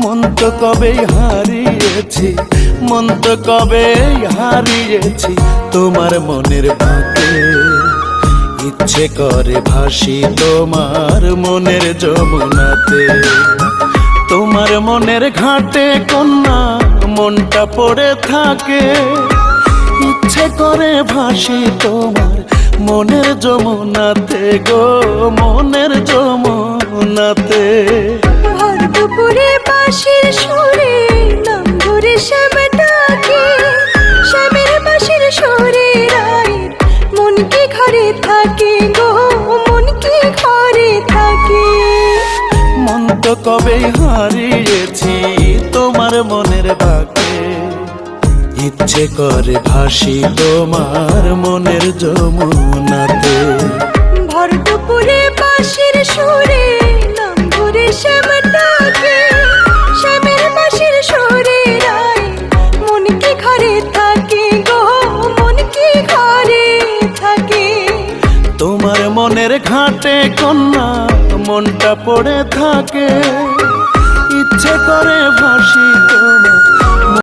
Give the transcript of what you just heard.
মন তো কবেই হারিয়েছি, মন তো কবেই হারিয়েছি তোমার মনের বাঁকে। ইচ্ছে করে ভাসি তোমার মনের যমুনাতে, তোমার মনের ঘাটে কন্যা মনটা পড়ে থাকে। ইচ্ছে করে ভাসি তোমার মনের যমুনাতে গো, মনের যমুনাতে। ভর দুপুরে বাঁশির সুরে নাম ধরে শ্যাম ডাকে, শ্যামের বাঁশির সুরে রায়ের মন কি ঘরে থাকে গো, মন কি ঘরে থাকে। মন তো কবেই হারিয়েছি তোমার মনের বাঁকে। ইচ্ছে করে ভাসি তোমার মনের যমুনাতে। ভর দুপুরে বাঁশির সুরে নাম ধরে শ্যাম ডাকে, শ্যামের বাঁশির সুরে রায়ের মন কি ঘরে থাকে গো, মন কি ঘরে থাকে। তোমার মনের ঘাটে কন্যা মনটা পড়ে থাকে। ইচ্ছে করে ভাসি তোমার